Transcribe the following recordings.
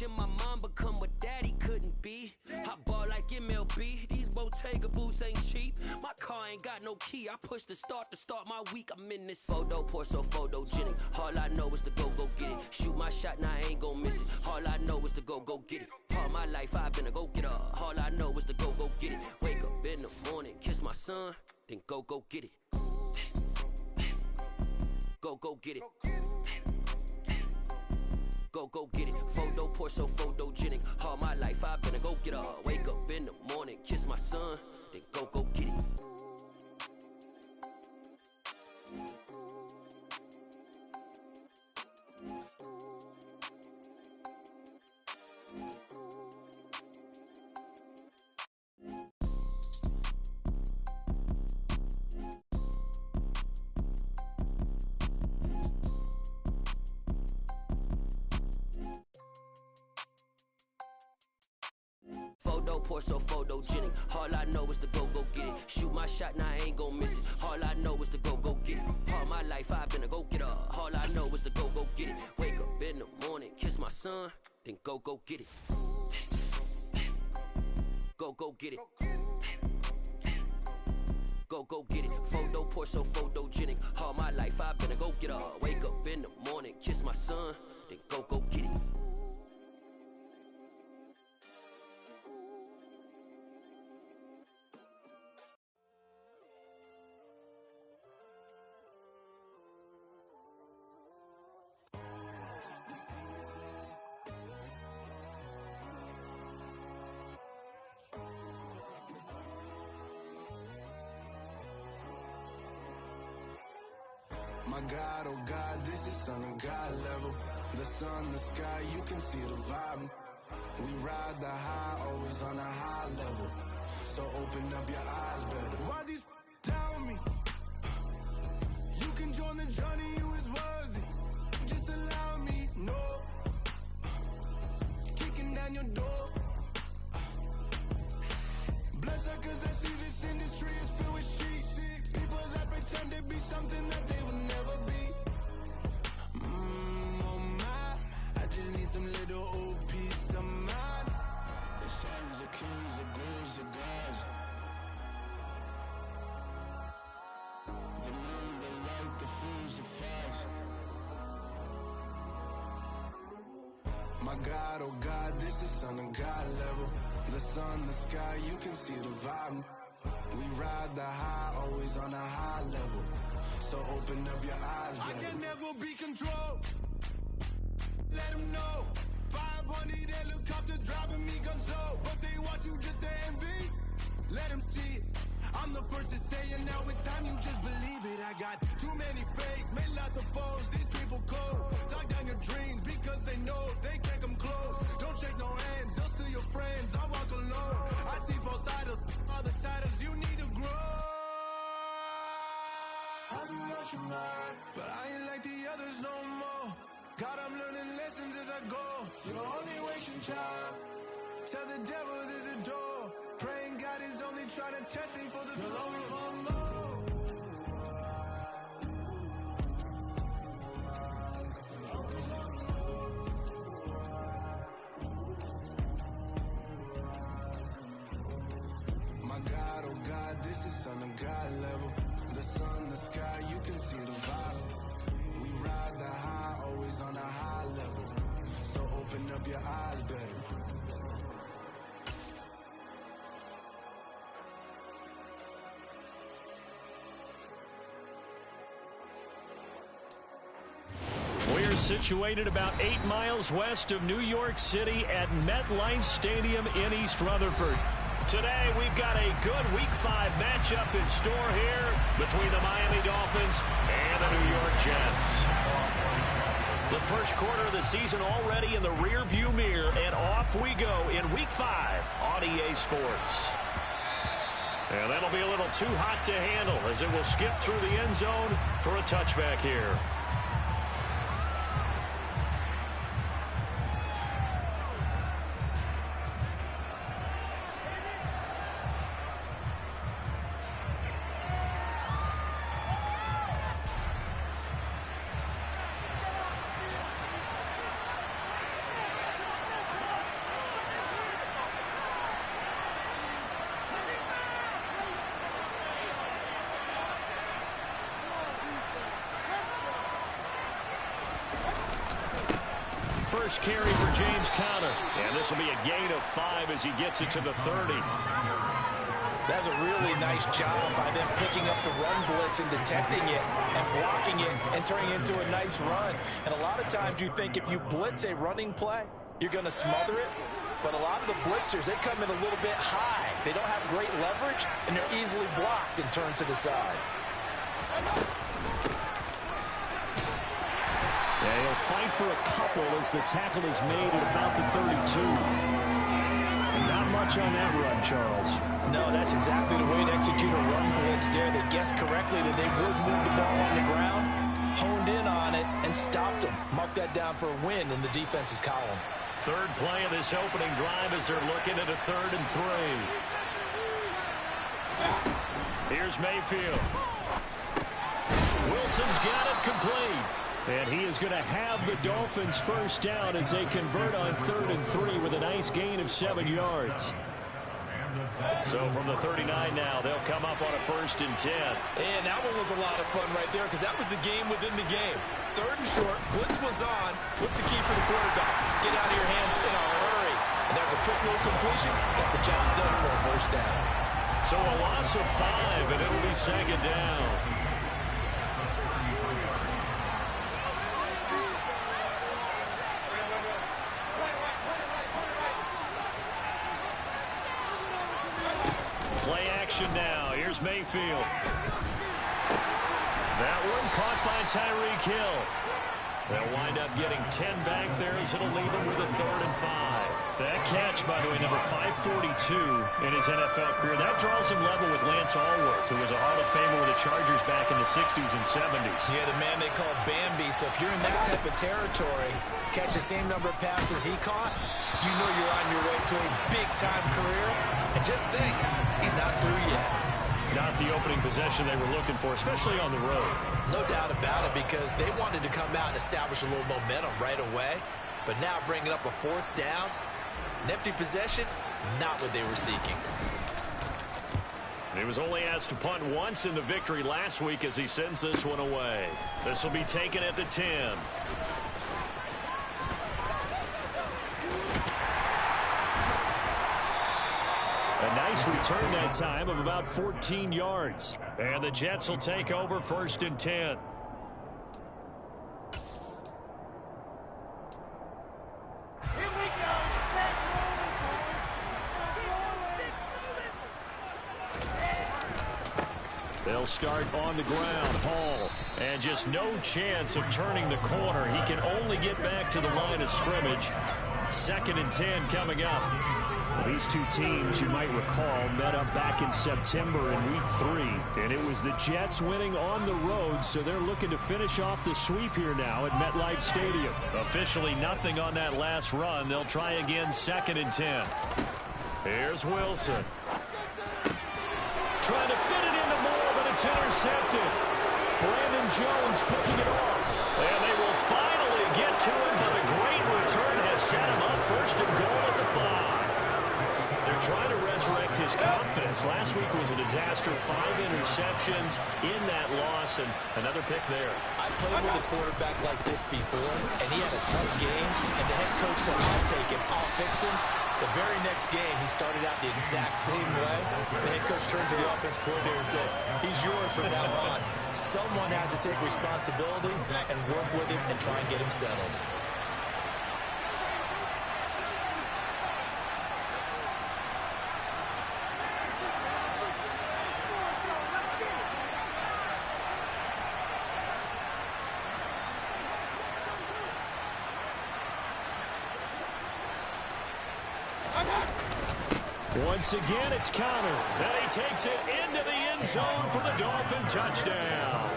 watching my mom become what daddy couldn't be. I ball like MLB, these Bottega boots ain't cheap. My car ain't got no key, I push the start to start my week. I'm in this photo, pour so photogenic. All I know is to go get it. Shoot my shot, now I ain't gon' miss it. All I know is to go get it. All my life I've been a go-getter. All I know is to go get it. Wake up in the morning, kiss my son, then go get it. Go get it. Go get it. Photo, pour so photogenic. All my life I've been a go-getter. Wake up in the morning, kiss my son, then go get it. Photo, pour so photogenic. All I know is to go get it. Shoot my shot, now I ain't gon' miss it. All I know is to go get it. All my life I've been a go-getter. All I know is to go get it. Wake up in the morning, kiss my son, then go get it. Go get it. Go get it. Photo, pour so photogenic. All my life I've been a go-getter. Wake up in the morning, kiss my son, then go get it. My God, oh God, this is Son of God level. The sun, the sky, you can see the vibe. We ride the high, always on a high level. So open up your eyes better. Why these tell me? You can join the journey, you is worthy. Just allow me, no. Kicking down your door. Bloodsuckers, I see this industry is filled with sheep. People that pretend to be something that they will never be. Oh my, I just need some little old peace of mind. The sons of kings, the ghouls, the gods. The moon, the light, the fools, the facts. My God, oh God, this is Son of God level. The sun, the sky, you can see the vibe. We ride the high, always on a high level. So open up your eyes, baby. I can never be controlled. Let them know. 500 helicopters driving me gunso. But they want you just to envy. Let them see it. I'm the first to say it, now it's time you just believe it. I got too many fakes, made lots of foes. These people cold. Talk down your dreams because they know they can't come close. Don't shake no hands, they'll steal your friends. I walk alone. I see false idols, other titles, you need to grow. I've been watching mine, but I ain't like the others no more. God, I'm learning lessons as I go. You're only wasting time. Tell the devil there's a door. Praying God is only trying to test me for the throne. Always want more. My God, oh God, this is Son of God level. The sun, the sky, you can see the vibe. We ride the high, always on a high level. So open up your eyes better. We're situated about 8 miles west of New York City at MetLife Stadium in East Rutherford. Today, we've got a good Week 5 matchup in store here between the Miami Dolphins and the New York Jets. The first quarter of the season already in the rearview mirror, and off we go in Week 5 on EA Sports. And that'll be a little too hot to handle as it will skip through the end zone for a touchback here. first carry for James Conner. And this will be a gain of 5 as he gets it to the 30. That's a really nice job by them picking up the run blitz and detecting it and blocking it and turning it into a nice run. And a lot of times you think if you blitz a running play, you're going to smother it. But a lot of the blitzers, they come in a little bit high. They don't have great leverage, and they're easily blocked and turned to the side. Yeah, he'll fight for a couple as the tackle is made at about the 32. Not much on that run, Charles. No, that's exactly the way to execute a run blitz there. They guessed correctly that they would move the ball on the ground, honed in on it, and stopped them. Mark that down for a win in the defense's column. Third play of this opening drive as they're looking at a 3rd and 3. Here's Mayfield. Wilson's got it complete. And he is going to have the Dolphins first down as they convert on 3rd and 3 with a nice gain of 7 yards. So from the 39 now, they'll come up on a 1st and 10. And that one was a lot of fun right there because that was the game within the game. 3rd and short, blitz was on. What's the key for the quarterback? Get out of your hands in a hurry. And there's a quick little completion. Got the job done for a first down. So a loss of 5, and it'll be 2nd down. Play action now. Here's Mayfield. That one caught by Tyreek Hill. They'll wind up getting 10 back there as it'll leave them with a 3rd and 5. That catch, by the way, number 542 in his NFL career. That draws him level with Lance Allworth, who was a Hall of Famer with the Chargers back in the 60s and 70s. Yeah, the man they call Bambi. So if you're in that type of territory, catch the same number of passes he caught, you know you're on your way to a big-time career. And just think, he's not through yet. Not the opening possession they were looking for, especially on the road. No doubt about it, because they wanted to come out and establish a little momentum right away. But now bringing up a 4th down, an empty possession, not what they were seeking. He was only asked to punt once in the victory last week as he sends this one away. This will be taken at the 10. A nice return that time of about 14 yards. And the Jets will take over 1st and 10. They'll start on the ground. Hall. And just no chance of turning the corner. He can only get back to the line of scrimmage. 2nd and 10 coming up. Well, these two teams, you might recall, met up back in September in Week 3. And it was the Jets winning on the road, so they're looking to finish off the sweep here now at MetLife Stadium. Officially nothing on that last run. They'll try again 2nd and 10. Here's Wilson. Trying to fit it into Moore, but it's intercepted. Brandon Jones picking it off. And they will finally get to him, but a great return has set him up 1st and goal at the 5. They're trying to resurrect his confidence. Last week was a disaster. 5 interceptions in that loss, and another pick there. I played with a quarterback like this before, and he had a tough game, and the head coach said, I'll take him, I'll fix him. The very next game, he started out the exact same way. The head coach turned to the offense coordinator and said, he's yours from now on. Someone has to take responsibility and work with him and try and get him settled. Once again, it's Conner. And he takes it into the end zone for the Dolphin touchdown.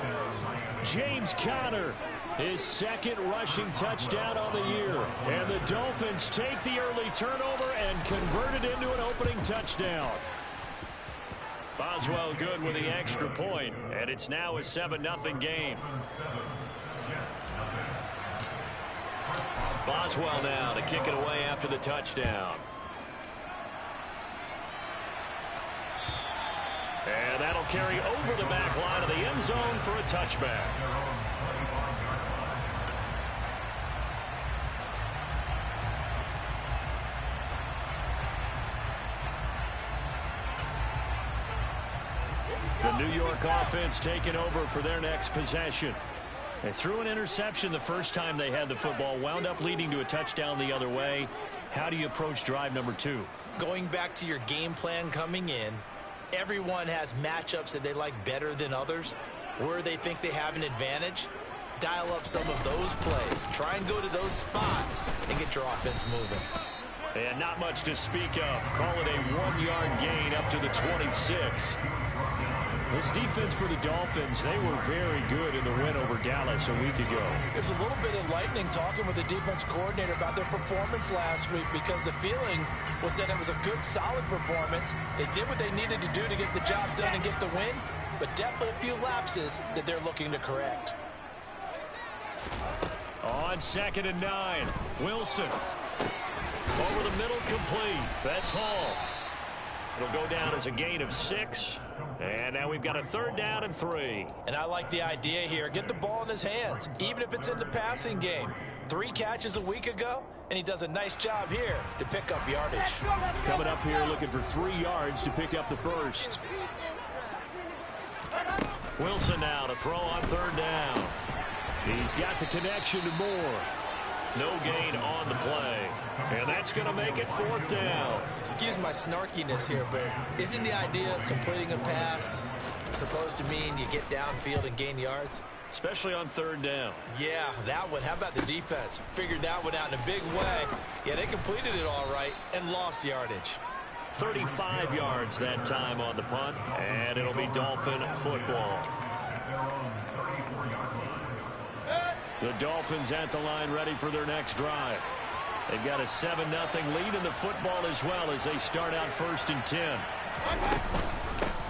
James Conner, his 2nd rushing touchdown on the year. And the Dolphins take the early turnover and convert it into an opening touchdown. Boswell good with the extra point, and it's now a 7-0 game. Boswell now to kick it away after the touchdown. And that'll carry over the back line of the end zone for a touchback. The New York offense taking over for their next possession. They threw an interception the first time they had the football, wound up leading to a touchdown the other way. How do you approach drive number 2? Going back to your game plan coming in, everyone has matchups that they like better than others, where they think they have an advantage. Dial up some of those plays. Try and go to those spots and get your offense moving. And not much to speak of. Call it a 1-yard gain up to the 26. This defense for the Dolphins, they were very good in the win over Dallas a week ago. It was a little bit enlightening talking with the defense coordinator about their performance last week, because the feeling was that it was a good, solid performance. They did what they needed to do to get the job done and get the win, but definitely a few lapses that they're looking to correct. On 2nd and 9, Wilson. Over the middle, complete. That's Hall. It'll go down as a gain of 6. And now we've got a 3rd down and 3. And I like the idea here. Get the ball in his hands, even if it's in the passing game. 3 catches a week ago, and he does a nice job here to pick up yardage. Coming up here looking for 3 yards to pick up the first. Wilson now to throw on 3rd down. He's got the connection to Moore. No gain on the play. And that's going to make it 4th down. Excuse my snarkiness here, but isn't the idea of completing a pass supposed to mean you get downfield and gain yards? Especially on 3rd down. Yeah, that one. How about the defense? Figured that one out in a big way. Yeah, they completed it all right and lost yardage. 35 yards that time on the punt, and it'll be Dolphin football. The Dolphins at the line ready for their next drive. They've got a 7-0 lead in the football as well as they start out 1st and 10.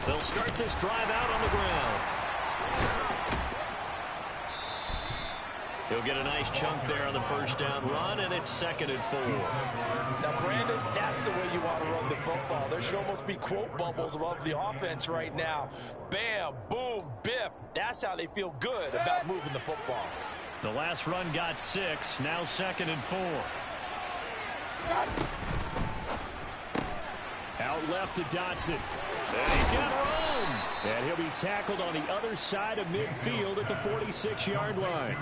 They'll start this drive out on the ground. He'll get a nice chunk there on the 1st down run, and it's 2nd and 4. Now, Brandon, that's the way you want to run the football. There should almost be quote bubbles above the offense right now. Bam, boom, biff. That's how they feel good about moving the football. The last run got 6, now 2nd and 4. Out left to Dotson. And he's got room. And he'll be tackled on the other side of midfield at the 46-yard line.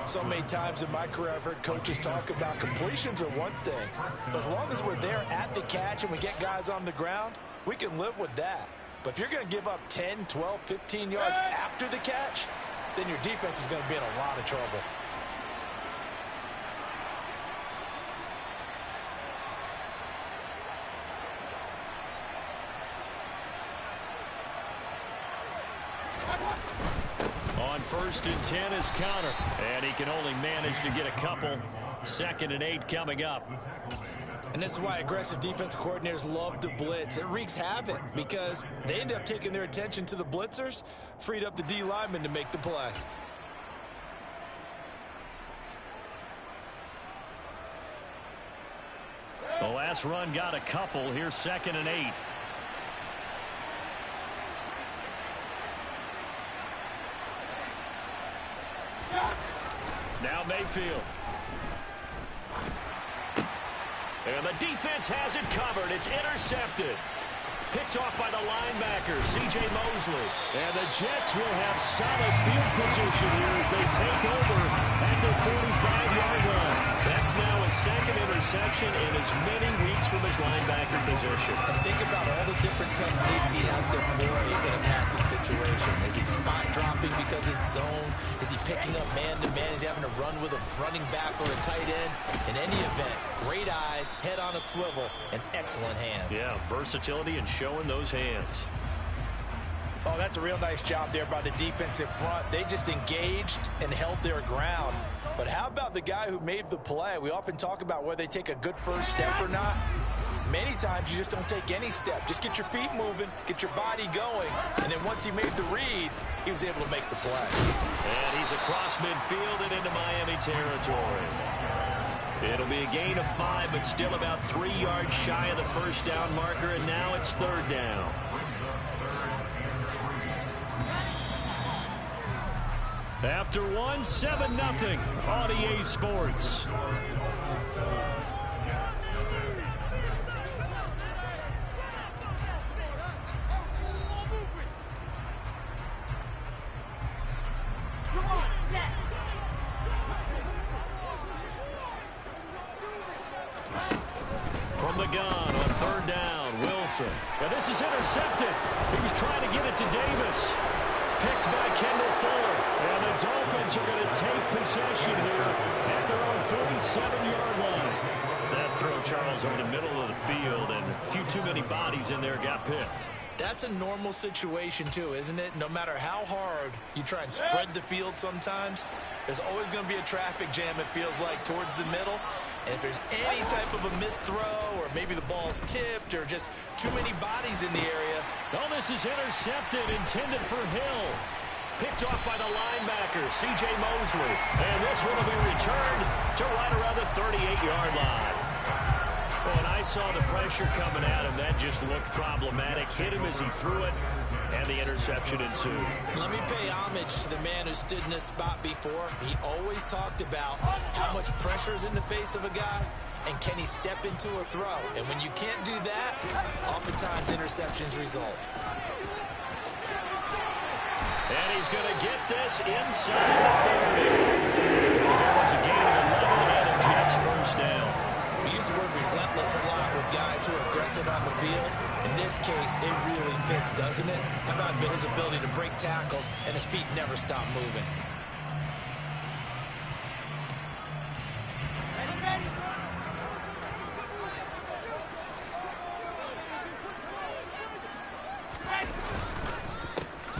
So many times in my career I've heard coaches talk about completions are one thing. But as long as we're there at the catch and we get guys on the ground, we can live with that. But if you're going to give up 10, 12, 15 yards after the catch, then your defense is going to be in a lot of trouble. On 1st and 10 is Connor. And he can only manage to get a couple. 2nd and 8 coming up. And this is why aggressive defense coordinators love to blitz. It wreaks havoc because they end up taking their attention to the blitzers, freed up the D lineman to make the play. The last run got a couple. Here's 2nd and 8. Now Mayfield. And the defense has it covered. It's intercepted. Picked off by the linebacker, C.J. Mosley. And the Jets will have solid field position here as they take over at their 45-yard line. That's now his 2nd interception in as many weeks from his linebacker position. And think about all the different techniques he has to employ in a passing situation. Is he spot dropping because it's zone? Is he picking up man-to-man? Is he having to run with a running back or a tight end? In any event, great eyes, head on a swivel, and excellent hands. Yeah, versatility and showing those hands. Oh, that's a real nice job there by the defensive front. They just engaged and held their ground. But how about the guy who made the play? We often talk about whether they take a good first step or not. Many times you just don't take any step. Just get your feet moving, get your body going, and then once he made the read, he was able to make the play. And he's across midfield and into Miami territory. It'll be a gain of 5, but still about 3 yards shy of the 1st down marker, and now it's 3rd down. After one, 7-0 on EA Sports. the gun on third down. Wilson. And this is intercepted. He was trying to get it to Davis. Picked by Kendall Fuller. And the Dolphins are going to take possession here at their own 47-yard line. That throw, Charles, over the middle of the field, and a few too many bodies in there got picked. That's a normal situation, too, isn't it? No matter how hard you try and spread the field sometimes, there's always going to be a traffic jam, it feels like, towards the middle. And if there's any type of a missed throw, or maybe the ball's tipped, or just too many bodies in the area. Oh, this is intercepted, intended for Hill. Picked off by the linebacker, C.J. Mosley. And this one will be returned to right around the 38-yard line. When I saw the pressure coming at him, that just looked problematic. Hit him as he threw it, and the interception ensued. Let me pay homage to the man who stood in this spot before. He always talked about how much pressure is in the face of a guy, and can he step into a throw. And when you can't do that, oftentimes interceptions result. And he's going to get this inside the 30. There was a gain of 11 and a Jets first down. We use the word relentless a lot with guys who are aggressive on the field. In this case, it really fits, doesn't it? How about his ability to break tackles and his feet never stop moving?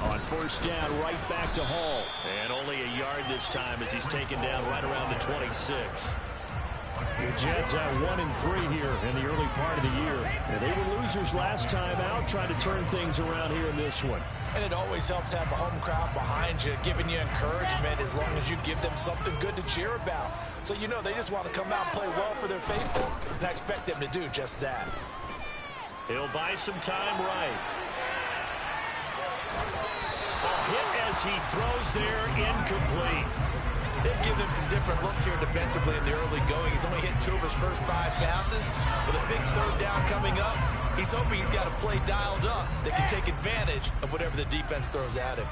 On first down, right back to Hall. And only a yard this time as he's taken down right around the 26. The Jets at 1-3 here in the early part of the year. And they were losers last time out, trying to turn things around here in this one. And it always helps to have a home crowd behind you, giving you encouragement as long as you give them something good to cheer about. So you know they just want to come out and play well for their faithful, and I expect them to do just that. He'll buy some time right. A hit as he throws there, incomplete. They've given him some different looks here defensively in the early going. He's only hit 2 of his first 5 passes. With a big third down coming up, he's hoping he's got a play dialed up that can take advantage of whatever the defense throws at him.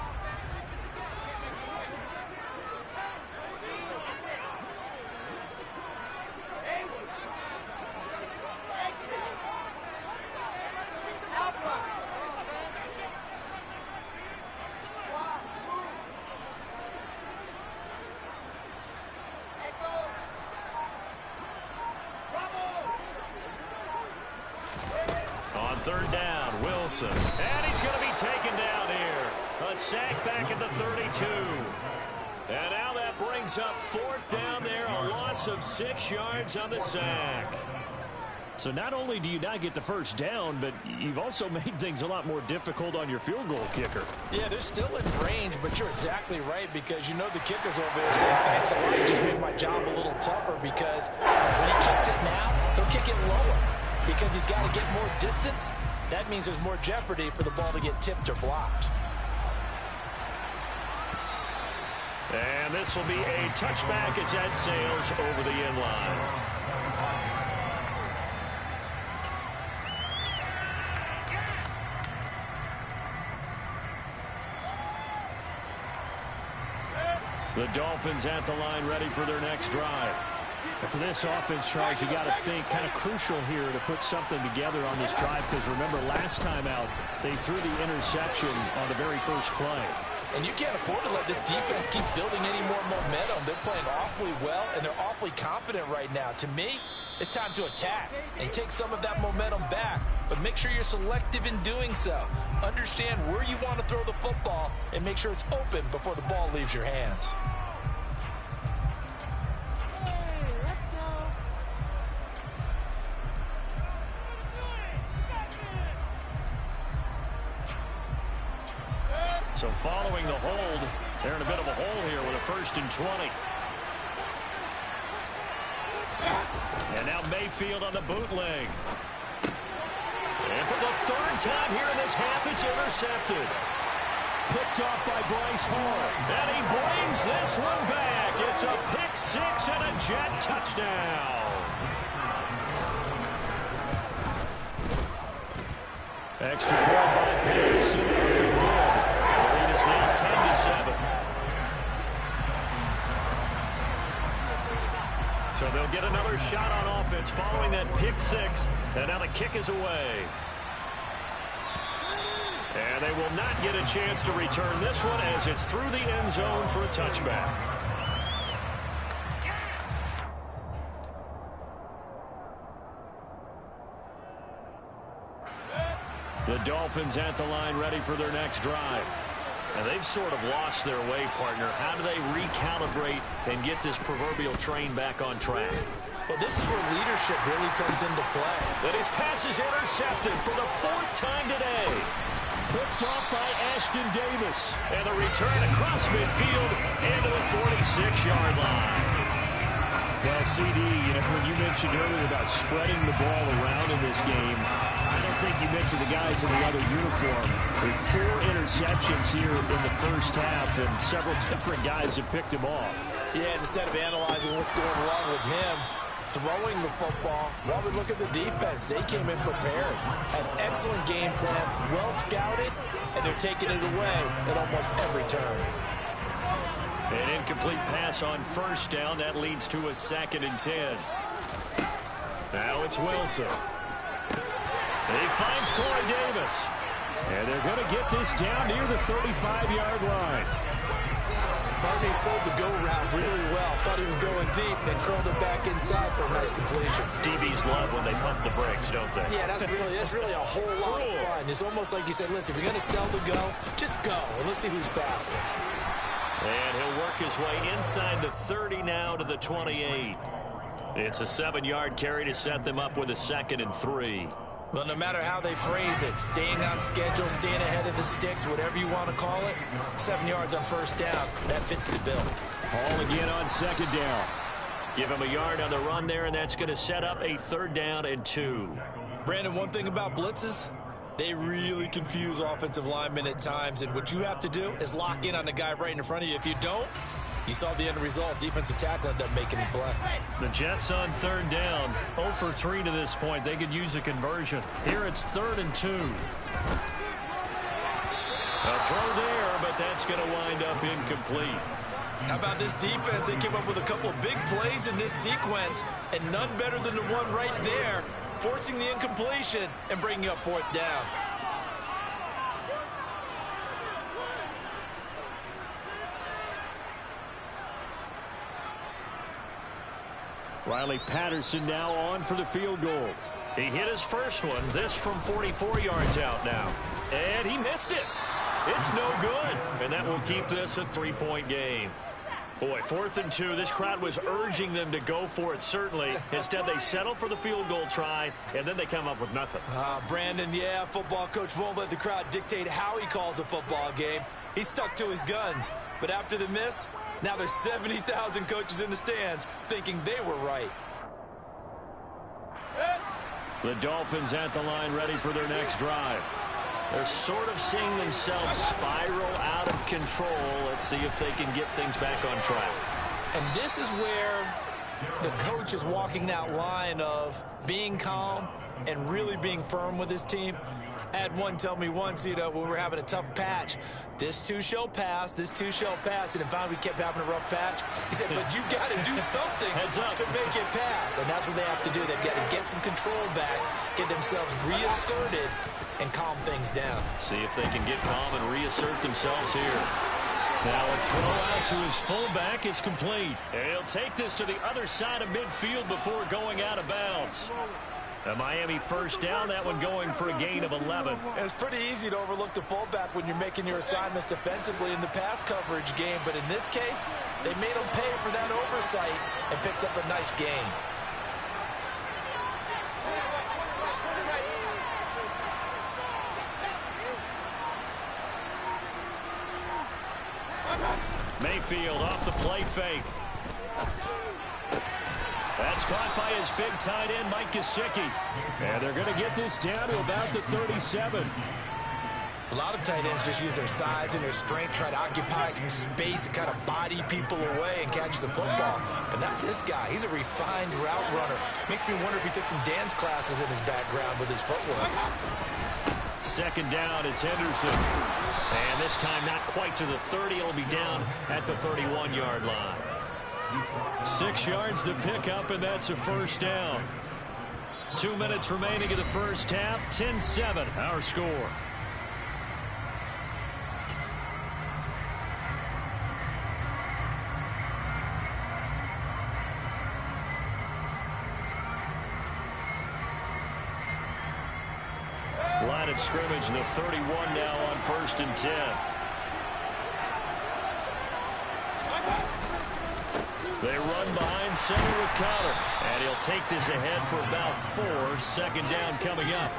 Third down, Wilson. And he's going to be taken down here. A sack back at the 32. And now that brings up 4th down there. A loss of 6 yards on the sack. So not only do you not get the first down, but you've also made things a lot more difficult on your field goal kicker. Yeah, they're still in range, but you're exactly right because you know the kicker's over there saying, thanks a lot, you just made my job a little tougher because when he kicks it now, he'll kick it lower. Because he's got to get more distance, that means there's more jeopardy for the ball to get tipped or blocked. And this will be a touchback as that sails over the end line. The Dolphins at the line ready for their next drive. And for this offense, Charles, you got to think kind of crucial here to put something together on this drive because remember last time out they threw the interception on the very first play. And you can't afford to let this defense keep building any more momentum. They're playing awfully well, and they're awfully confident right now. To me, it's time to attack and take some of that momentum back. But make sure you're selective in doing so. Understand where you want to throw the football and make sure it's open before the ball leaves your hands. So following the hold, they're in a bit of a hole here with a 1st and 20. And now Mayfield on the bootleg. And for the 3rd time here in this half, it's intercepted. Picked off by Bryce Hall. And he brings this one back. It's a pick 6 and a Jet touchdown. Extra point by Peterson. Now 10-7. So they'll get another shot on offense following that pick six. And now the kick is away. And they will not get a chance to return this one as it's through the end zone for a touchback. The Dolphins at the line ready for their next drive. And they've sort of lost their way, partner. How do they recalibrate and get this proverbial train back on track? Well, this is where leadership really comes into play. But his pass is intercepted for the 4th time today. Picked off by Ashton Davis. And the return across midfield into the 46-yard line. Well, CD, when you mentioned earlier about spreading the ball around in this game, I don't think you mentioned the guys in the other uniform. There are 4 interceptions here in the first half, and several different guys have picked him off. Yeah, instead of analyzing what's going wrong with him, throwing the football, while we look at the defense, they came in prepared. An excellent game plan, well scouted, and they're taking it away at almost every turn. An incomplete pass on first down. That leads to a 2nd and 10. Now it's Wilson. He finds Corey Davis. And they're going to get this down near the 35-yard line. Barney sold the go route really well. Thought he was going deep, then curled it back inside for a nice completion. DBs love when they pump the brakes, don't they? Yeah, that's really a whole lot of fun. It's almost like you said, listen, if you're going to sell the go, just go, and let's see who's faster. And he'll work his way inside the 30 now to the 28. It's a 7-yard carry to set them up with a 2nd and 3. Well, no matter how they phrase it, staying on schedule, staying ahead of the sticks, whatever you want to call it, 7 yards on first down, that fits the bill. All again on 2nd down. Give him a yard on the run there, and that's going to set up a 3rd down and 2. Brandon, one thing about blitzes, they really confuse offensive linemen at times, and what you have to do is lock in on the guy right in front of you. If you don't, you saw the end result. Defensive tackle ended up making the play. The Jets on 3rd down. 0 for 3 to this point. They could use a conversion. Here it's 3rd and 2. A throw there, but that's going to wind up incomplete. How about this defense? They came up with a couple of big plays in this sequence, and none better than the one right there, forcing the incompletion and bringing up 4th down. Riley Patterson now on for the field goal. He hit his first one, this from 44 yards out now. And he missed it. It's no good. And that will keep this a 3-point game. Boy, 4th and 2. This crowd was urging them to go for it, certainly. Instead, they settle for the field goal try, and then they come up with nothing. Brandon, yeah, football coach won't let the crowd dictate how he calls a football game. He stuck to his guns. But after the miss, now there's 70,000 coaches in the stands thinking they were right. The Dolphins at the line ready for their next drive. They're sort of seeing themselves spiral out of control. Let's see if they can get things back on track. And this is where the coach is walking that line of being calm and really being firm with his team. I had one tell me once, when we were having a tough patch, this too shall pass, this too shall pass. And then finally we kept having a rough patch. He said, but you got to do something to make it pass. And that's what they have to do. They've got to get some control back, get themselves reasserted, and calm things down. See if they can get calm and reassert themselves here. Now a throw out to his fullback is complete. And he'll take this to the other side of midfield before going out of bounds. A Miami first down, that one going for a gain of 11. It's pretty easy to overlook the fullback when you're making your assignments defensively in the pass coverage game, but in this case, they made him pay for that oversight and picks up a nice gain. Mayfield off the play fake. That's caught by his big tight end, Mike Gesicki. And they're going to get this down to about the 37. A lot of tight ends just use their size and their strength, try to occupy some space and kind of body people away and catch the football. But not this guy. He's a refined route runner. Makes me wonder if he took some dance classes in his background with his footwork. 2nd down, it's Henderson. And this time not quite to the 30. It'll be down at the 31-yard line. 6 yards the pickup, and that's a first down. 2 minutes remaining in the first half. 10-7, our score. Line of scrimmage, the 31 now on 1st and 10. They run behind center with Connor, and he'll take this ahead for about 4. Second down coming up.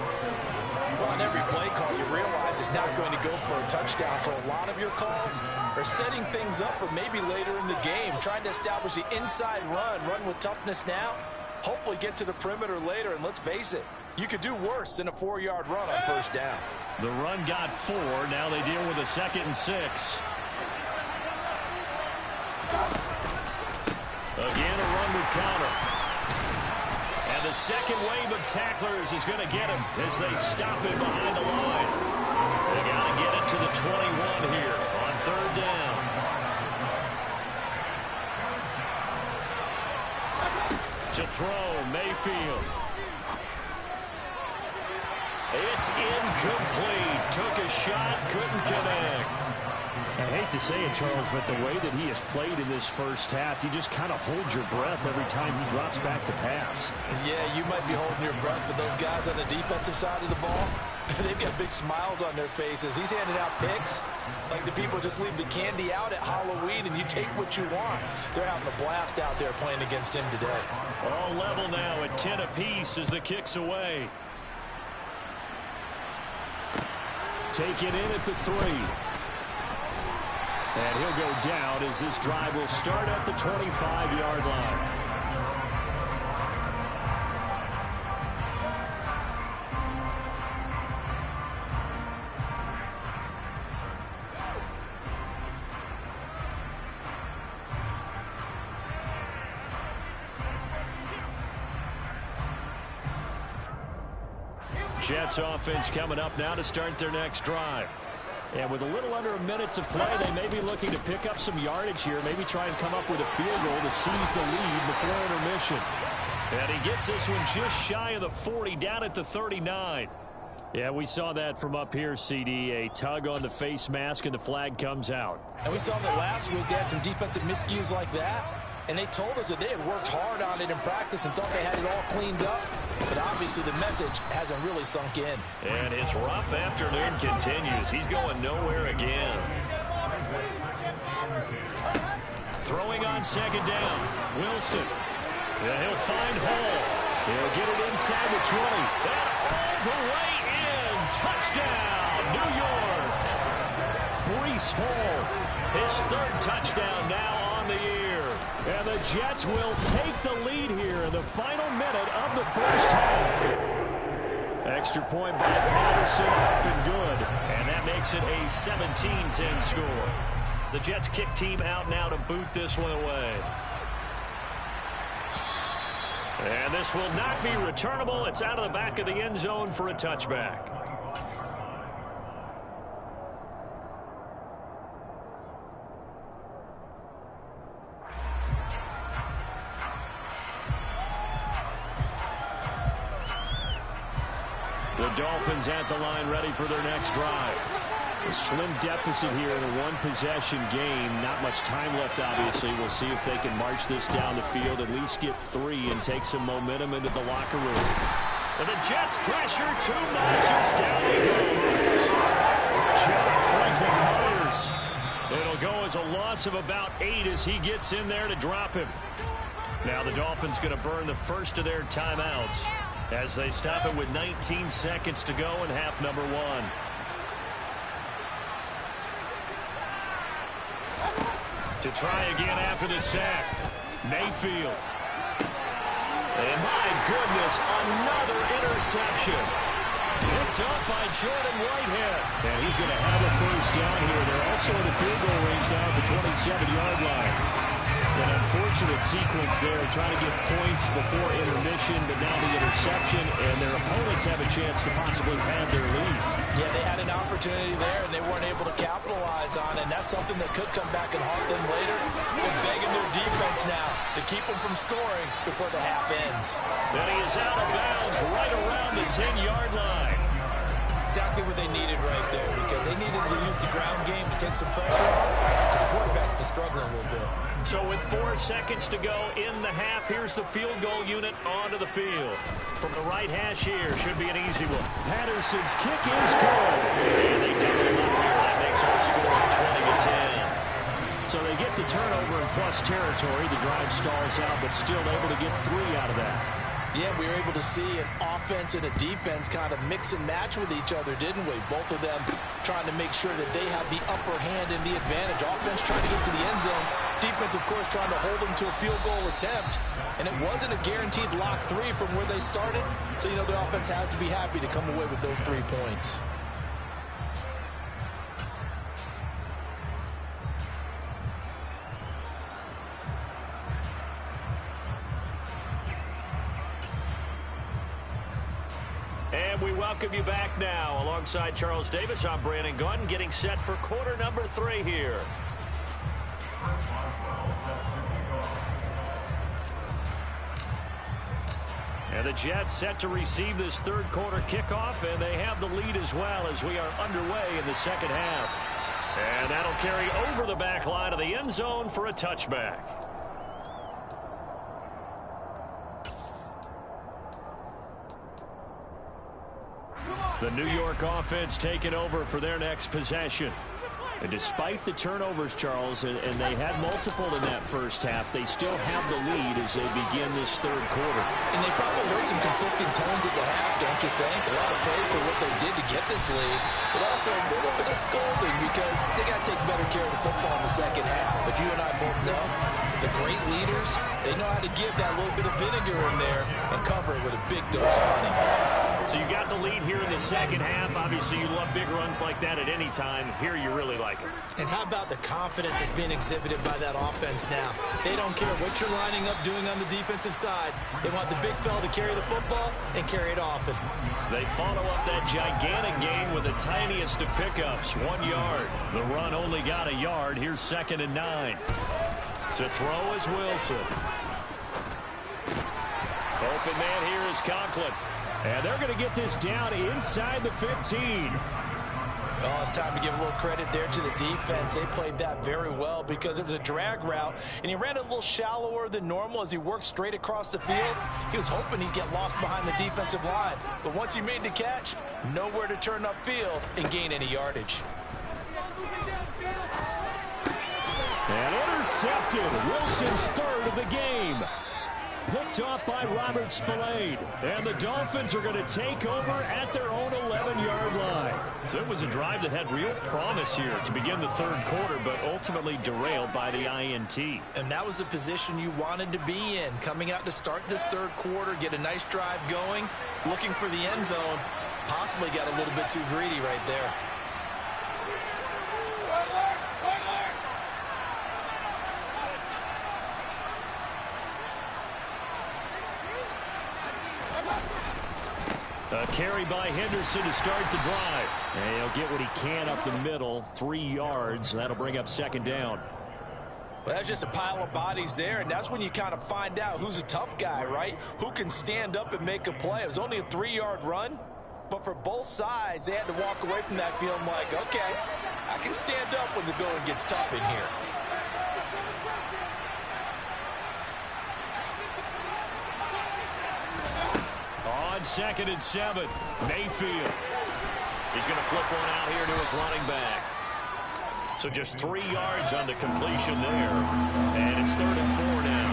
Well, on every play call, you realize it's not going to go for a touchdown, so a lot of your calls are setting things up for maybe later in the game, trying to establish the inside run with toughness now, hopefully get to the perimeter later, and let's face it, you could do worse than a 4-yard run on first down. The run got 4. Now they deal with a 2nd and 6. Again, a run with Connor. And the second wave of tacklers is going to get him as they stop him behind the line. They got to get it to the 21 here on 3rd down. To throw, Mayfield. It's incomplete. Took a shot, couldn't connect. I hate to say it, Charles, but the way that he has played in this first half, you just kind of hold your breath every time he drops back to pass. Yeah, you might be holding your breath, but those guys on the defensive side of the ball, they've got big smiles on their faces. He's handing out picks like the people just leave the candy out at Halloween and you take what you want. They're having a blast out there playing against him today. All level now at 10 apiece as the kick's away. Taken in at the 3. And he'll go down as this drive will start at the 25-yard line. Jets offense coming up now to start their next drive. And with a little under a minute to play, they may be looking to pick up some yardage here, maybe try and come up with a field goal to seize the lead before intermission. And he gets this one just shy of the 40, down at the 39. Yeah, we saw that from up here, CD. A tug on the face mask, and the flag comes out. And we saw that last week. They had some defensive miscues like that. And they told us that they had worked hard on it in practice and thought they had it all cleaned up. But obviously the message hasn't really sunk in. And his rough afternoon continues. He's going nowhere again. Throwing on second down. Wilson. And he'll find Hall. He'll get it inside the 20. And all the way in. Touchdown, New York. Breece Hall. His 3rd touchdown now on the year. And the Jets will take the lead here in the final minute of the first half. Extra point by Patterson, up and good. And that makes it a 17-10 score. The Jets kick team out now to boot this one away. And this will not be returnable. It's out of the back of the end zone for a touchback. The Dolphins at the line ready for their next drive. A slim deficit here in a one-possession game. Not much time left, obviously. We'll see if they can march this down the field, at least get 3 and take some momentum into the locker room. And the Jets pressure 2 notches down he goes. John Franklin Myers. It'll go as a loss of about 8 as he gets in there to drop him. Now the Dolphins going to burn the first of their timeouts as they stop it with 19 seconds to go in half number 1. To try again after the sack. Mayfield. And my goodness, another interception. Picked up by Jordan Whitehead. And he's going to have a first down here. They're also in the field goal range now at the 27-yard line. An unfortunate sequence there, trying to get points before intermission, but now the interception. interception, and their opponents have a chance to possibly have their lead. Yeah, they had an opportunity there, and they weren't able to capitalize on it, and that's something that could come back and haunt them later. They're begging their defense now to keep them from scoring before the half ends. Then he is out of bounds right around the 10-yard line. Exactly what they needed right there, because they needed to use the ground game to take some pressure off, because the quarterback's been struggling a little bit. So with 4 seconds to go in the half, here's the field goal unit onto the field. From the right hash here, should be an easy one. Patterson's kick is good. And they double him up here. That makes our score 20-10. So they get the turnover in plus territory. The drive stalls out, but still able to get 3 out of that. Yeah, we were able to see an offense and a defense kind of mix and match with each other, didn't we? Both of them trying to make sure that they have the upper hand and the advantage. Offense trying to get to the end zone. Defense, of course, trying to hold them to a field goal attempt. And it wasn't a guaranteed lock 3 from where they started. So, you know, the offense has to be happy to come away with those 3 points. And we welcome you back now. Alongside Charles Davis, I'm Brandon Gaudin, getting set for quarter number 3 here. And the Jets set to receive this third quarter kickoff, and they have the lead as well as we are underway in the second half. And that'll carry over the back line of the end zone for a touchback. The New York offense taking over for their next possession. And despite the turnovers, Charles, and they had multiple in that first half, they still have the lead as they begin this third quarter. And they probably heard some conflicting tones at the half, don't you think? A lot of praise for what they did to get this lead, but also a little bit of scolding because they got to take better care of the football in the second half. But you and I both know the great leaders, they know how to give that little bit of vinegar in there and cover it with a big dose of honey. So you got the lead here in the second half. Obviously, you love big runs like that at any time. Here, you really like it. And how about the confidence that's being exhibited by that offense now? They don't care what you're lining up doing on the defensive side. They want the big fella to carry the football and carry it often. They follow up that gigantic gain with the tiniest of pickups, 1 yard. The run only got a yard. Here's 2nd and 9. To throw is Wilson. Open man here is Conklin. And they're going to get this down inside the 15. Oh, it's time to give a little credit there to the defense. They played that very well because it was a drag route, and he ran a little shallower than normal as he worked straight across the field. He was hoping he'd get lost behind the defensive line, but once he made the catch, nowhere to turn upfield and gain any yardage. And intercepted. Wilson's third of the game. Picked off by Robert Spillane. And the Dolphins are going to take over at their own 11-yard line. So it was a drive that had real promise here to begin the third quarter, but ultimately derailed by the INT. And that was the position you wanted to be in. Coming out to start this third quarter, get a nice drive going, looking for the end zone. Possibly got a little bit too greedy right there. A carry by Henderson to start the drive. And he'll get what he can up the middle, 3 yards. That'll bring up 2nd down. Well, that's just a pile of bodies there, and that's when you kind of find out who's a tough guy, right? Who can stand up and make a play. It was only a 3-yard run, but for both sides, they had to walk away from that feeling like, okay, I can stand up when the going gets tough in here. On 2nd and 7, Mayfield. He's going to flip one out here to his running back. So just 3 yards on the completion there. And it's 3rd and 4 now.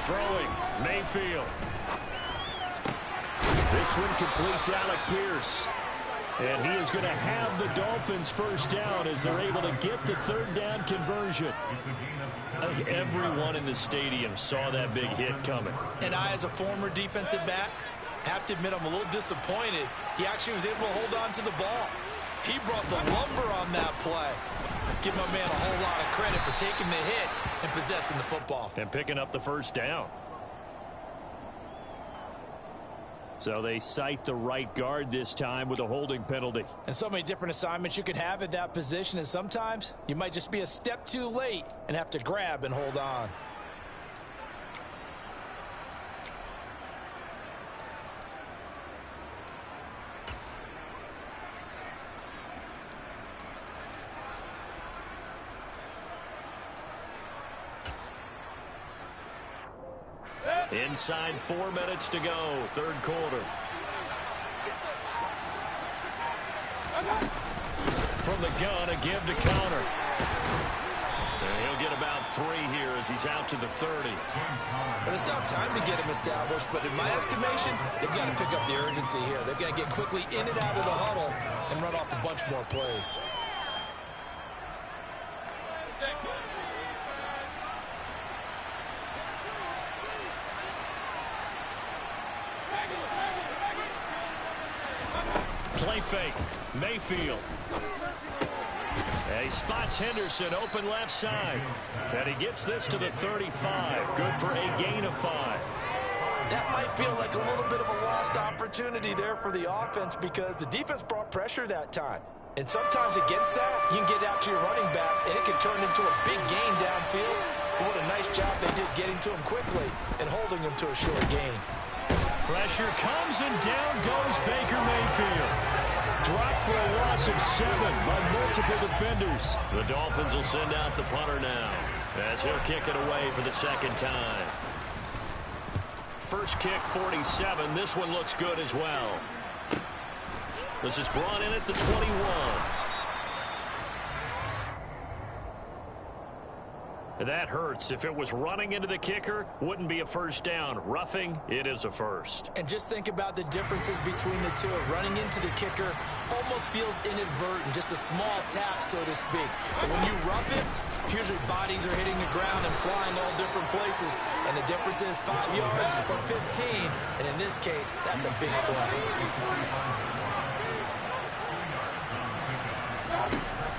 Throwing, Mayfield. This one completes Alec Pierce. And he is going to have the Dolphins first down as they're able to get the 3rd down conversion. I think everyone in the stadium saw that big hit coming. And I, as a former defensive back, have to admit I'm a little disappointed. He actually was able to hold on to the ball. He brought the lumber on that play. Give my man a whole lot of credit for taking the hit and possessing the football. And picking up the first down. So they cite the right guard this time with a holding penalty. And so many different assignments you could have at that position, and sometimes you might just be a step too late and have to grab and hold on. Inside 4 minutes to go, third quarter. From the gun, a give to Connor. And he'll get about 3 here as he's out to the 30. But it's tough time to get him established, but in my estimation, they've got to pick up the urgency here. They've got to get quickly in and out of the huddle and run off a bunch more plays. Play fake. Mayfield. And he spots Henderson open left side. And he gets this to the 35. Good for a gain of 5. That might feel like a little bit of a lost opportunity there for the offense because the defense brought pressure that time. And sometimes against that, you can get out to your running back, and it can turn into a big gain downfield. But what a nice job they did getting to him quickly and holding him to a short gain. Pressure comes, and down goes Baker Mayfield. Dropped for a loss of 7 by multiple defenders. The Dolphins will send out the punter now as he'll kick it away for the second time. First kick, 47. This one looks good as well. This is brought in at the 21. That hurts. If it was running into the kicker, wouldn't be a first down. Roughing, it is a first. And just think about the differences between the two. Running into the kicker almost feels inadvertent, just a small tap, so to speak. But when you rough it, usually bodies are hitting the ground and flying all different places. And the difference is 5 yards or 15. And in this case, that's a big play.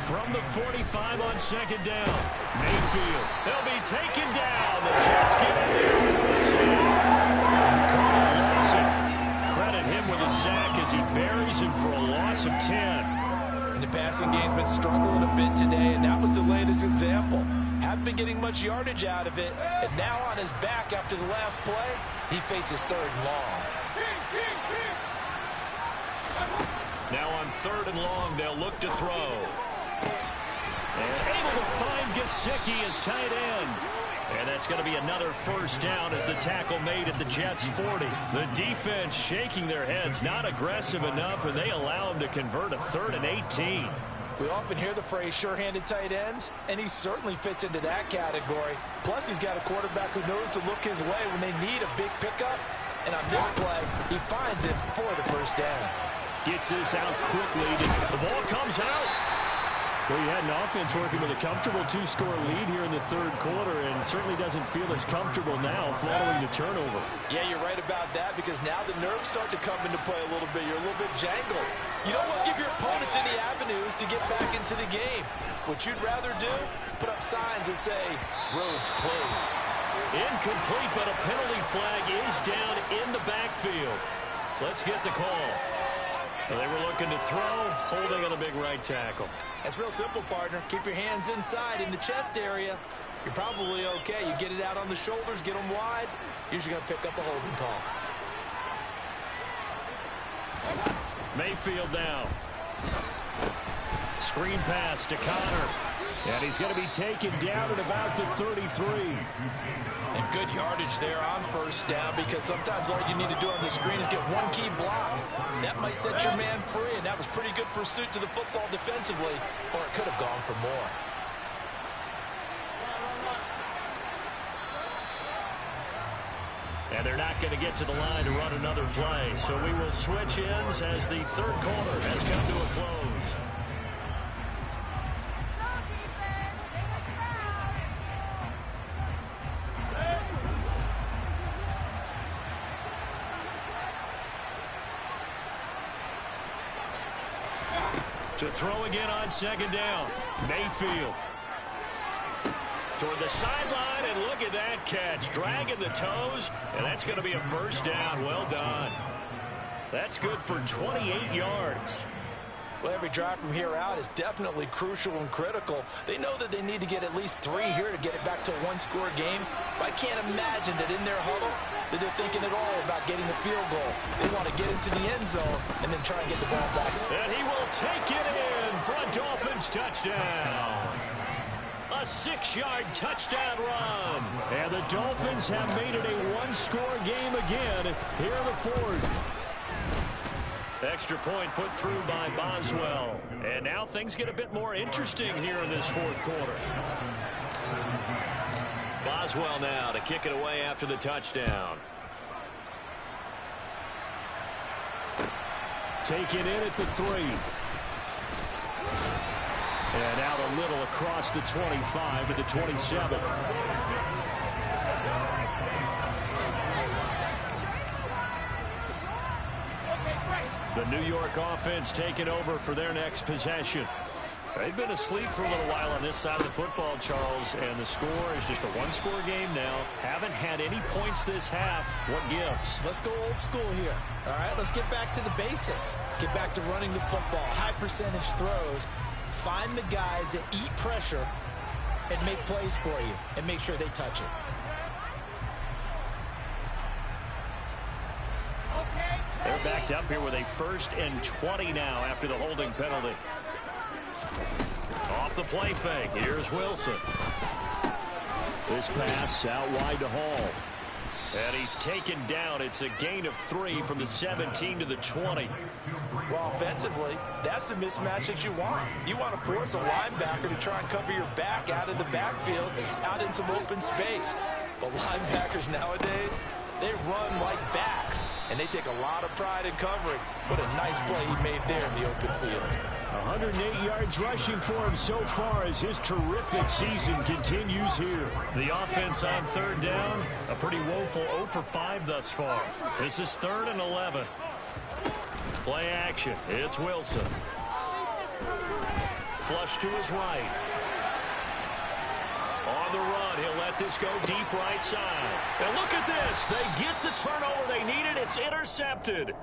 From the 45 on second down, Mayfield. They'll be taken down. The Jets get in there for the sack. Carl Lawson. Credit him with a sack as he buries him for a loss of 10. And the passing game's been struggling a bit today, and that was the latest example. Haven't been getting much yardage out of it, and now on his back after the last play, he faces third and long. Now on third and long, they'll look to throw. And able to find Gesicki as tight end. And that's going to be another first down as the tackle made at the Jets' 40. The defense shaking their heads, not aggressive enough, and they allow him to convert a 3rd and 18. We often hear the phrase sure-handed tight ends, and he certainly fits into that category. Plus, he's got a quarterback who knows to look his way when they need a big pickup. And on this play, he finds it for the first down. Gets this out quickly. The ball comes out. Well, you had an offense working with a comfortable 2-score lead here in the third quarter and certainly doesn't feel as comfortable now following the turnover. Yeah, you're right about that because now the nerves start to come into play a little bit. You're a little bit jangled. You don't want to give your opponents any avenues to get back into the game. What you'd rather do, put up signs that say, roads closed. Incomplete, but a penalty flag is down in the backfield. Let's get the call. Well, they were looking to throw, holding on a big right tackle. That's real simple, partner. Keep your hands inside in the chest area. You're probably okay. You get it out on the shoulders, get them wide. Usually going to pick up a holding call. Mayfield now. Screen pass to Connor. And he's going to be taken down at about the 33. And good yardage there on first down because sometimes all you need to do on the screen is get one key block. That might set your man free, and that was pretty good pursuit to the football defensively, or it could have gone for more. And they're not going to get to the line to run another play, so we will switch ends as the third quarter has come to a close. To throw again on second down. Mayfield. Toward the sideline, and look at that catch. Dragging the toes, and that's going to be a first down. Well done. That's good for 28 yards. Well, every drive from here out is definitely crucial and critical. They know that they need to get at least 3 here to get it back to a one-score game. But I can't imagine that in their huddle that they're thinking at all about getting the field goal. They want to get into the end zone and then try and get the ball back. And he will take it in for a Dolphins touchdown. A 6-yard touchdown run. And the Dolphins have made it a one-score game again here in the fourth. Extra point put through by Boswell. And now things get a bit more interesting here in this fourth quarter. Boswell now to kick it away after the touchdown. Take it in at the 3. And out a little across the 25 to the 27. The New York offense taking over for their next possession. They've been asleep for a little while on this side of the football, Charles, and the score is just a one-score game now. Haven't had any points this half. What gives? Let's go old school here. All right, let's get back to the basics. Get back to running the football, high percentage throws. Find the guys that eat pressure and make plays for you and make sure they touch it. They're backed up here with a 1st and 20 now after the holding penalty. Off the play fake. Here's Wilson. This pass out wide to Hall. And he's taken down. It's a gain of 3 from the 17 to the 20. Well, offensively, that's the mismatch that you want. You want to force a linebacker to try and cover your back out of the backfield, out in some open space. But linebackers nowadays, they run like backs, and they take a lot of pride in covering. What a nice play he made there in the open field. 108 yards rushing for him so far as his terrific season continues here. The offense on 3rd down, a pretty woeful 0 for 5 thus far. This is 3rd and 11. Play action. It's Wilson. Flush to his right. On the run, he'll let this go deep right side. And look at this. They get the turnover they needed. It's intercepted.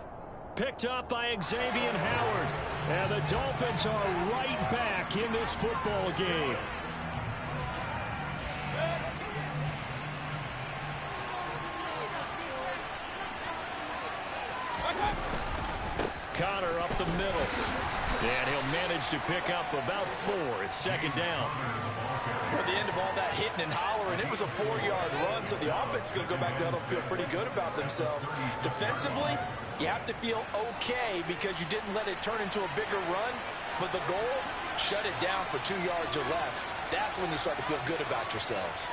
Picked up by Xavier Howard. And the Dolphins are right back in this football game. Connor up the middle. And he'll manage to pick up about 4. It's 2nd down. At the end of all that hitting and hollering, it was a 4-yard run, so the offense is going to go back down and feel pretty good about themselves. Defensively, you have to feel okay because you didn't let it turn into a bigger run, but the goal, shut it down for 2 yards or less. That's when you start to feel good about yourselves.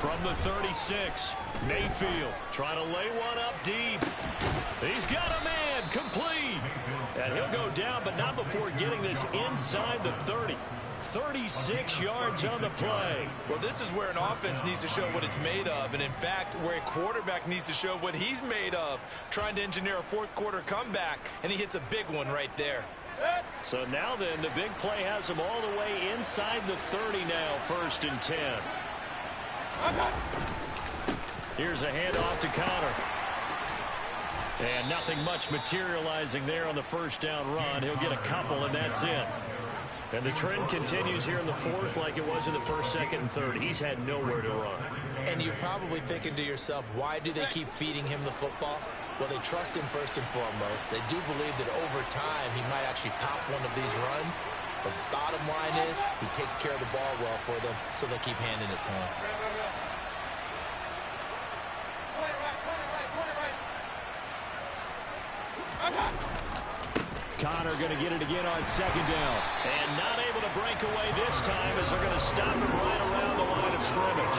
From the 36, Mayfield trying to lay one up deep. He's got a man, complete. And he'll go down, but not before getting this inside the 30. 36 yards on the play. Well, this is where an offense needs to show what it's made of, and in fact, where a quarterback needs to show what he's made of, trying to engineer a fourth-quarter comeback, and he hits a big one right there. So now then, the big play has him all the way inside the 30 now, 1st and 10. Here's a handoff to Connor. And nothing much materializing there on the 1st down run. He'll get a couple, and that's it. And the trend continues here in the 4th like it was in the 1st, 2nd, and 3rd. He's had nowhere to run. And you're probably thinking to yourself, why do they keep feeding him the football? Well, they trust him first and foremost. They do believe that over time he might actually pop one of these runs. But bottom line is he takes care of the ball well for them, so they'll keep handing it to him. Connor going to get it again on 2nd down. And not able to break away this time as they're going to stop him right around the line of scrimmage.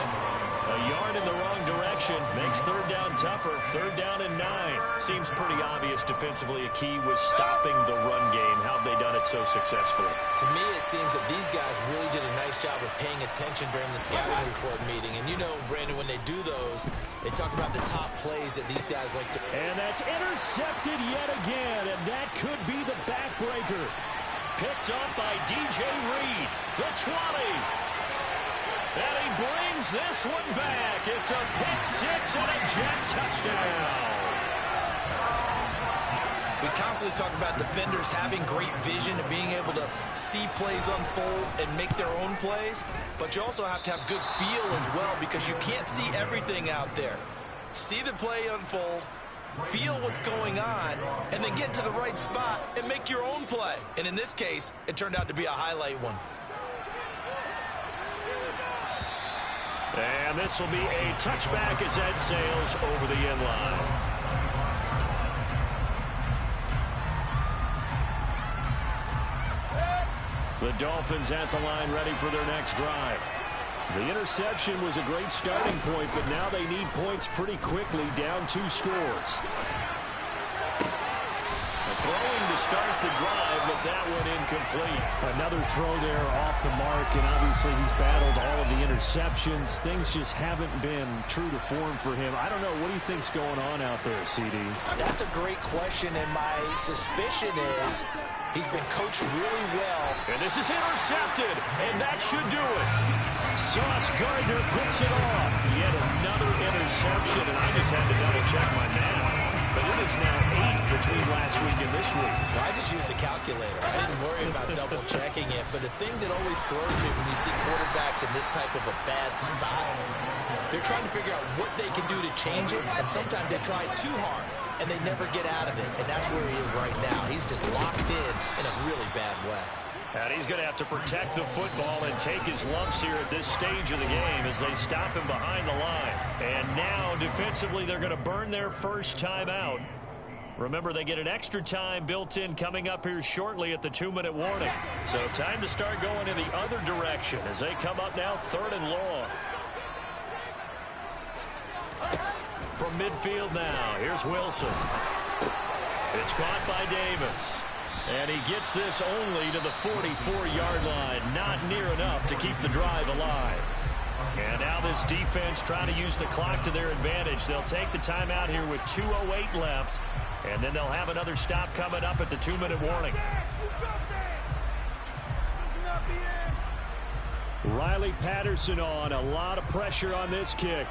A yard in the wrong direction makes third down tougher. Third down and 9. Seems pretty obvious defensively a key was stopping the run game. How have they done it so successfully? To me, it seems that these guys really did a nice job of paying attention during the scouting report meeting. And you know, Brandon, when they do those, they talk about the top plays that these guys like to... And that's intercepted yet again, and that could be the backbreaker. Picked up by DJ Reed, the 20. And he brings this one back. It's a pick 6 and a jet touchdown. We constantly talk about defenders having great vision and being able to see plays unfold and make their own plays. But you also have to have good feel as well, because you can't see everything out there. See the play unfold, feel what's going on, and then get to the right spot and make your own play. And in this case, it turned out to be a highlight one. And this will be a touchback as Ed sails over the end line. The Dolphins at the line ready for their next drive. The interception was a great starting point, but now they need points pretty quickly, down 2 scores. Throwing to start the drive, but that one incomplete. Another throw there off the mark, and obviously he's battled all of the interceptions. Things just haven't been true to form for him. I don't know. What do you think's going on out there, CD? That's a great question, and my suspicion is he's been coached really well. And this is intercepted, and that should do it. Sauce Gardner picks it off. Yet another interception, and I just had to double-check my math. But it is now 8 between last week and this week. Well, I just used the calculator. I didn't worry about double-checking it. But the thing that always throws me when you see quarterbacks in this type of a bad spot, they're trying to figure out what they can do to change it, and sometimes they try too hard, and they never get out of it. And that's where he is right now. He's just locked in a really bad way. And he's going to have to protect the football and take his lumps here at this stage of the game as they stop him behind the line. And now, defensively, they're going to burn their first time out. Remember, they get an extra time built in coming up here shortly at the 2-minute warning. So time to start going in the other direction as they come up now 3rd and long. From midfield now, here's Wilson. It's caught by Davis. And he gets this only to the 44-yard line. Not near enough to keep the drive alive. And now this defense trying to use the clock to their advantage. They'll take the timeout here with 2:08 left. And then they'll have another stop coming up at the 2-minute warning. Riley Patterson on. A lot of pressure on this kick.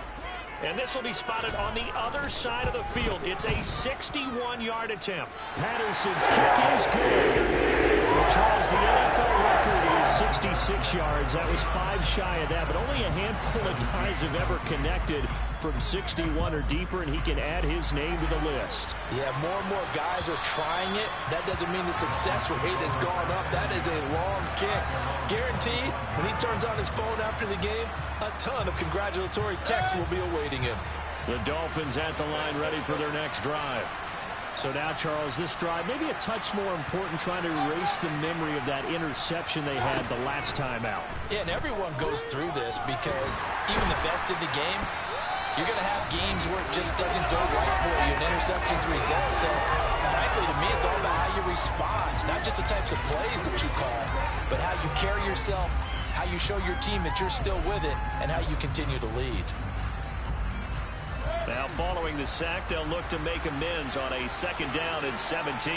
And this will be spotted on the other side of the field. It's a 61-yard attempt. Patterson's kick is good. Charles, the NFL record is 66 yards. That was 5 shy of that, but only a handful of guys have ever connected from 61 or deeper, and he can add his name to the list. Yeah, more and more guys are trying it. That doesn't mean the success rate has gone up. That is a long kick. Guaranteed, when he turns on his phone after the game, a ton of congratulatory texts will be awaiting him. The Dolphins at the line ready for their next drive. So now, Charles, this drive maybe a touch more important, trying to erase the memory of that interception they had the last time out. Yeah, and everyone goes through this because even the best in the game, you're going to have games where it just doesn't go right for you and interceptions result. So, frankly, to me, it's all about how you respond, not just the types of plays that you call, but how you carry yourself, how you show your team that you're still with it, and how you continue to lead. Now, following the sack, they'll look to make amends on a 2nd down and 17.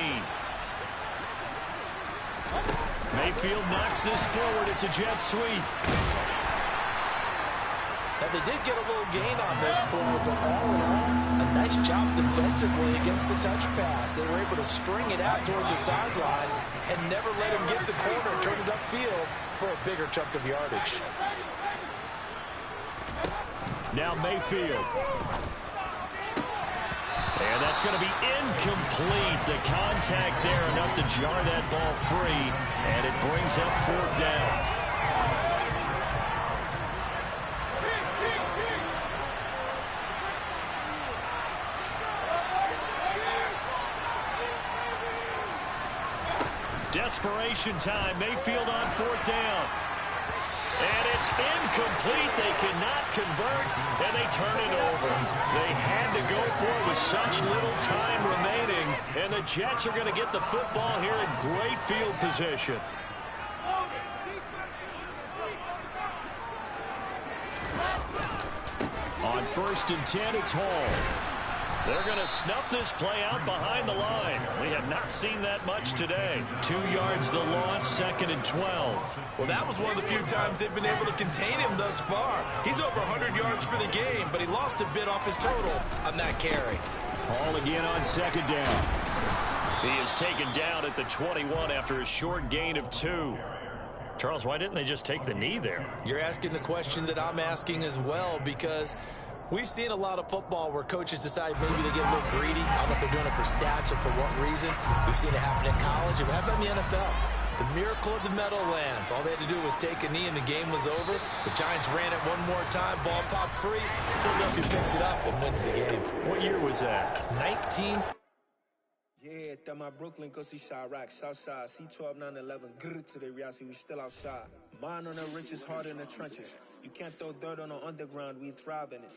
Mayfield knocks this forward. It's a jet sweep. Now, they did get a little gain on this play, but all in all, a nice job defensively against the touch pass. They were able to string it out towards the sideline and never let him get the corner and turn it upfield for a bigger chunk of yardage. Now Mayfield. And that's going to be incomplete. The contact there enough to jar that ball free, and it brings up 4th down. Desperation time. Mayfield on 4th down. And it's incomplete. They cannot convert, and they turn it over. They had to go for it with such little time remaining, and the Jets are going to get the football here in great field position. On 1st and 10, it's Hall. They're going to snuff this play out behind the line. We have not seen that much today. 2 yards the loss, 2nd and 12. Well, that was one of the few times they've been able to contain him thus far. He's over 100 yards for the game, but he lost a bit off his total on that carry. Hall again on 2nd down. He is taken down at the 21 after a short gain of 2. Charles, why didn't they just take the knee there? You're asking the question that I'm asking as well, because we've seen a lot of football where coaches decide maybe they get a little greedy. I don't know if they're doing it for stats or for what reason. We've seen it happen in college, and how about in the NFL? The miracle of the Meadowlands. All they had to do was take a knee, and the game was over. The Giants ran it one more time. Ball popped free. Philadelphia picks it up and wins the game. What year was that? 19. Yeah, that my Brooklyn go see Chirac, Southside, C12, 911, grr to the reality, we still outside. Mine on the richest, heart in the trenches. You can't throw dirt on the underground, we thrive in it.